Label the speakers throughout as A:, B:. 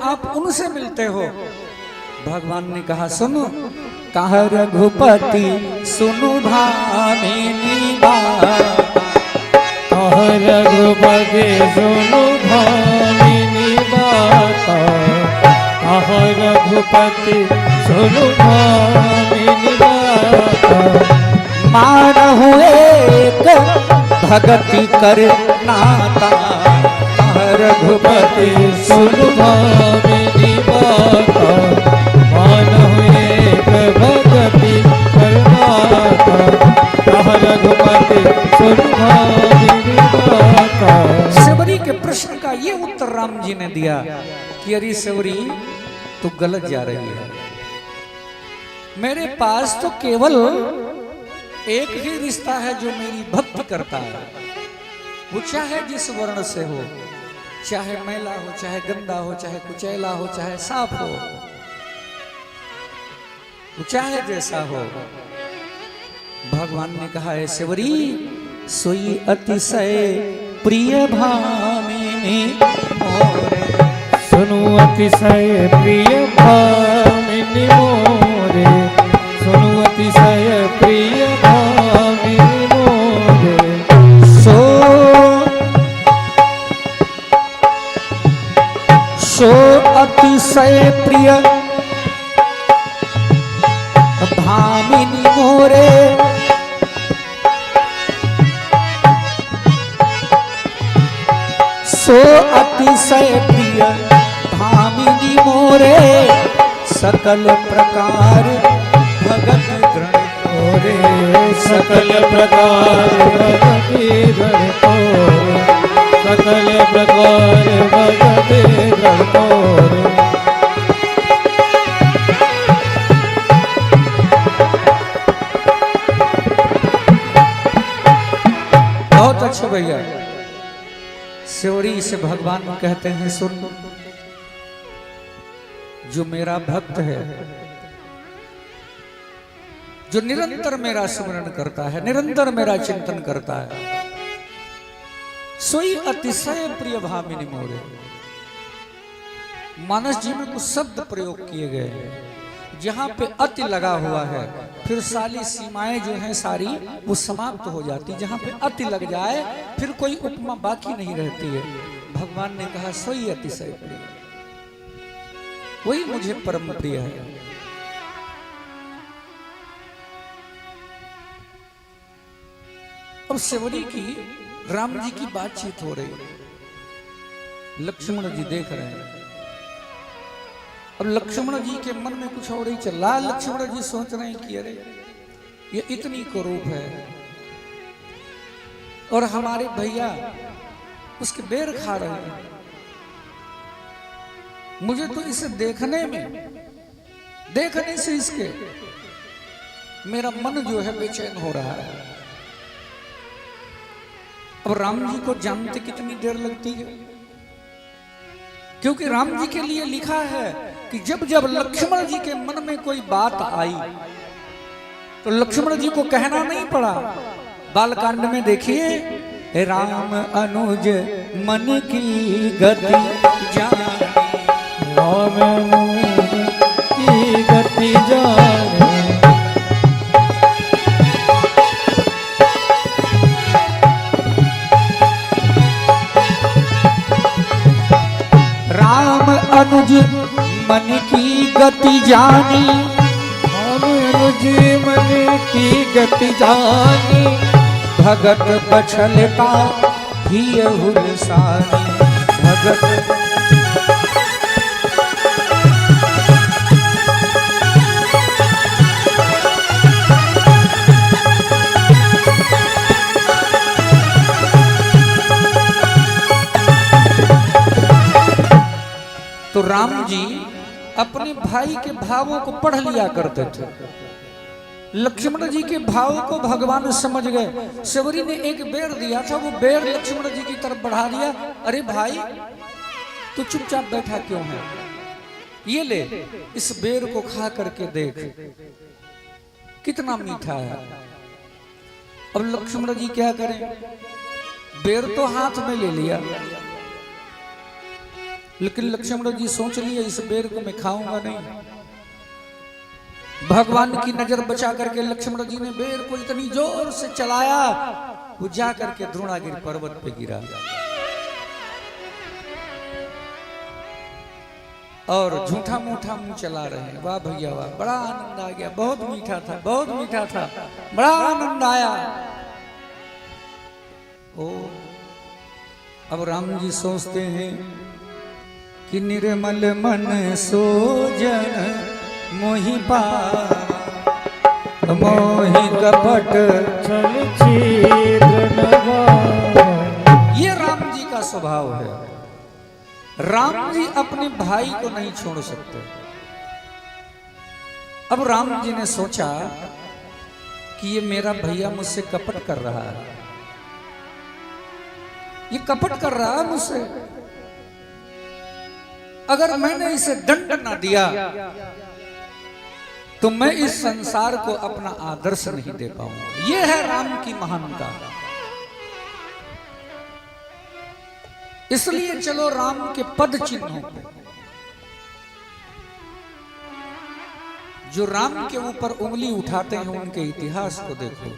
A: आप उनसे मिलते हो। भगवान ने कहा सुनो, कहा रघुपति सुनो भामिनी बात,
B: कहा रघुपति सुनो भामिनी बात, कहा रघुपति सुनो भामिनी बात।
A: मानहु एक भगति कर नाता, कहा
B: रघुपति सुनो भामिनी बात, मानहु एक भगति कर नाता, कहा रघुपति सुनो भामिनी बात।
A: सेवरी के प्रश्न का ये उत्तर राम जी ने दिया कि अरे सेवरी तू गलत जा रही है। मेरे पास तो केवल एक ही रिश्ता है जो मेरी भक्ति करता है, वो चाहे जिस वर्ण से हो, चाहे मैला हो, चाहे गंदा हो, चाहे कुचैला हो, चाहे साफ हो, वो चाहे जैसा हो। भगवान ने कहा है सेवरी सोई अतिशय प्रिय भामिनी मोरे,
B: सुनु अतिशय प्रिय भामिनी मोरे, सुनु अतिशय प्रिय भामिनी मोरे।
A: सो अतिशय प्रिय भामिनी मोरे, सो अतिशय प्रिय भामिनी मोरे, सकल प्रकार भगत दृढ़
B: मोरे, सकल प्रकार भगति दृढ़ तोरे, सकल प्रकार भगति दृढ़ तोरे।
A: बहुत अच्छे भैया। सेवरी से भगवान कहते हैं सुन, जो मेरा भक्त है, जो निरंतर मेरा स्मरण करता है, निरंतर मेरा चिंतन करता है, सोई अतिशय प्रिय भामिनी मोरे। मानस जी में कुछ शब्द प्रयोग किए गए हैं, जहां पे अति लगा हुआ है फिर सारी सीमाएं जो हैं सारी वो समाप्त हो जाती। जहां पे अति लग जाए फिर कोई उपमा बाकी नहीं रहती है। भगवान ने कहा सोई अतिशय प्रिय, वही मुझे परम प्रिय है। अब सेवरी की राम जी की बातचीत हो रही है, लक्ष्मण जी देख रहे हैं। अब लक्ष्मण जी के मन में कुछ और ही चल रहा। लक्ष्मण जी सोच रहे हैं कि अरे ये इतनी कुरूप है और हमारे भैया उसके बेर खा रहे हैं, मुझे तो इसे देखने से इसके मेरा मन जो है बेचैन हो रहा है। अब राम जी को जानते कितनी देर लगती है, क्योंकि राम जी के लिए लिखा है कि जब जब लक्ष्मण जी के मन में कोई बात आई तो लक्ष्मण जी को कहना नहीं पड़ा। बालकांड में देखिए, राम अनुज मन की गति जाने,
B: राम अनुज की गति जाने,
A: राम अनुज मन की गति जानी,
B: राम अनुज मन की गति जानी,
A: भगत बछलता ही हुलसानी, भगत तो राम जी अपने भाई के भावों को पढ़ लिया करते थे। लक्ष्मण जी के भाव को भगवान समझ गए। सेवरी ने एक बेर दिया था, वो बेर लक्ष्मण जी की तरफ बढ़ा दिया। अरे भाई तू चुपचाप बैठा क्यों है, ये ले इस बेर को खा करके देख कितना मीठा है। अब लक्ष्मण जी क्या करें, बेर तो हाथ में ले लिया, लेकिन लक्ष्मण जी सोच लिए इस बेर को मैं खाऊंगा नहीं। भगवान की नजर बचा करके लक्ष्मण जी ने बेर को इतनी जोर से चलाया, वो जा करके द्रोणागिरि पर्वत पे गिरा और झूठा मूठा मुंह चला रहे हैं। वाह भैया वाह, बड़ा आनंद आ गया, बहुत मीठा था, बहुत मीठा था, बड़ा आनंद आया। ओ अब राम जी सोचते हैं कि निर्मल मन सोजन मोहि पार मोहि कपट
B: छल छिद्र नवार।
A: ये राम जी का स्वभाव है। राम जी अपने भाई को नहीं छोड़ सकते। अब राम जी ने सोचा कि ये मेरा भैया मुझसे कपट कर रहा है, ये कपट कर रहा है मुझसे। अगर मैंने इसे दंड ना दिया तो मैं इस संसार को अपना आदर्श नहीं दे पाऊंगा। यह है राम की महानता। इसलिए चलो राम के पद चिन्हों को, जो राम के ऊपर उंगली उठाते हैं उनके इतिहास को देखो।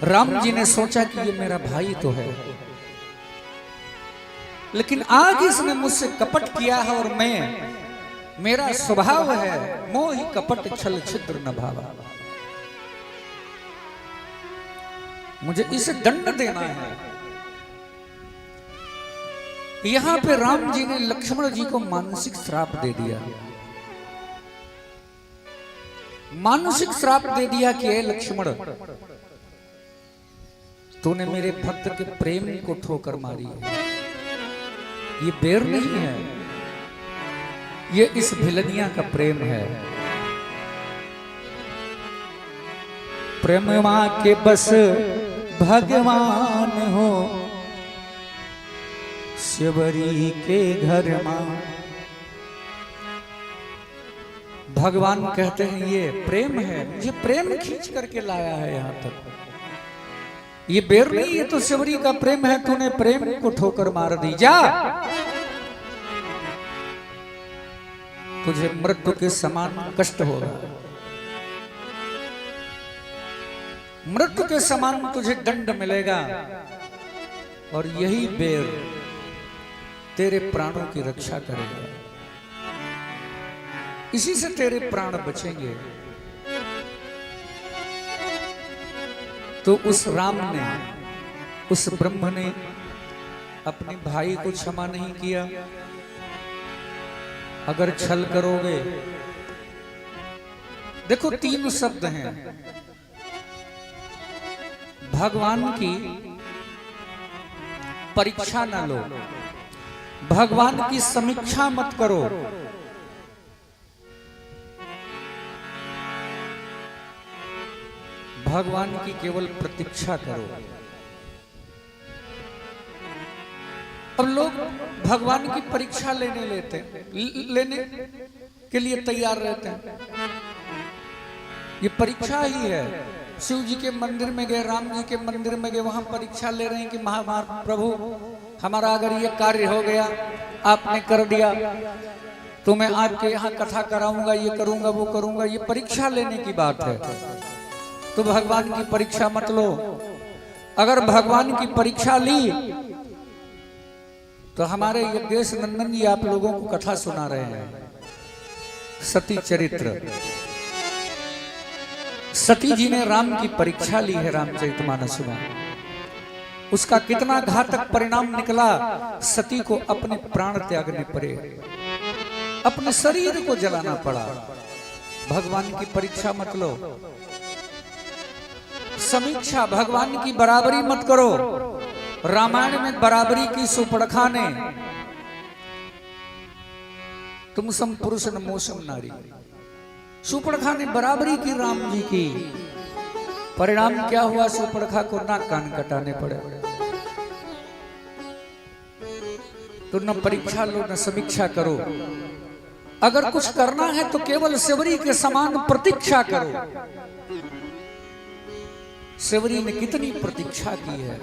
A: राम जी ने सोचा कि ये मेरा भाई तो है, लेकिन आज इसने मुझसे कपट किया है और मेरा स्वभाव है मोहि कपट छल छिद्र न भावा, मुझे इसे दंड देना है। यहां पे राम जी ने लक्ष्मण जी को मानसिक श्राप दे दिया। मानसिक श्राप दे दिया कि हे लक्ष्मण, तूने मेरे भक्त के प्रेम को ठोकर मारी है। ये बेर नहीं है, ये इस भिलनिया का प्रेम है। प्रेम मां के बस भगवान हो, शिवरी के घर मां। भगवान कहते हैं ये प्रेम है, मुझे प्रेम खींच करके लाया है यहां तक। ये बेर नहीं, ये तो शिवरी का प्रेम है। तूने प्रेम को ठोकर मार दी, जा। तुझे मृत्यु के समान कष्ट होगा, मृत्यु के समान तुझे दंड मिलेगा, और यही बेर तेरे प्राणों की रक्षा करेगा। इसी से तेरे प्राण बचेंगे। तो उस राम ने, उस ब्रह्म ने अपने भाई को क्षमा नहीं किया। अगर छल करोगे, देखो 3 शब्द हैं। भगवान की परीक्षा न लो, भगवान की समीक्षा मत करो, भगवान की केवल प्रतीक्षा करो। अब लोग भगवान की परीक्षा लेने के लिए तैयार रहते हैं। ये परीक्षा ही है। शिव जी के मंदिर में गए, राम जी के मंदिर में गए, वहां परीक्षा ले रहे हैं कि प्रभु हमारा अगर ये कार्य हो गया, आपने कर दिया, तो मैं आपके यहाँ कथा कराऊंगा, ये करूंगा, वो करूंगा। ये परीक्षा लेने की बात है। तो भगवान की परीक्षा मत लो। अगर भगवान की परीक्षा ली तो हमारे यज्ञेश नंदन जी आप लोगों को कथा सुना रहे हैं, सती चरित्र। सती जी ने राम की परीक्षा ली है रामचरितमानस में। उसका कितना घातक परिणाम निकला। सती को अपने प्राण त्यागने पड़े, अपने शरीर को जलाना पड़ा। भगवान की परीक्षा मत लो, समीक्षा, भगवान की बराबरी मत करो। रामायण में बराबरी की सुपर्णखा ने, तुम सम पुरुष न मोसम नारी। सुपर्णखा ने बराबरी की राम जी की। परिणाम क्या हुआ? सुपर्णखा को नाक कान कटाने पड़े। तो न परीक्षा लो, न समीक्षा करो। अगर कुछ करना है तो केवल शिवरी के समान प्रतीक्षा करो। शिवरी ने कितनी प्रतीक्षा की है।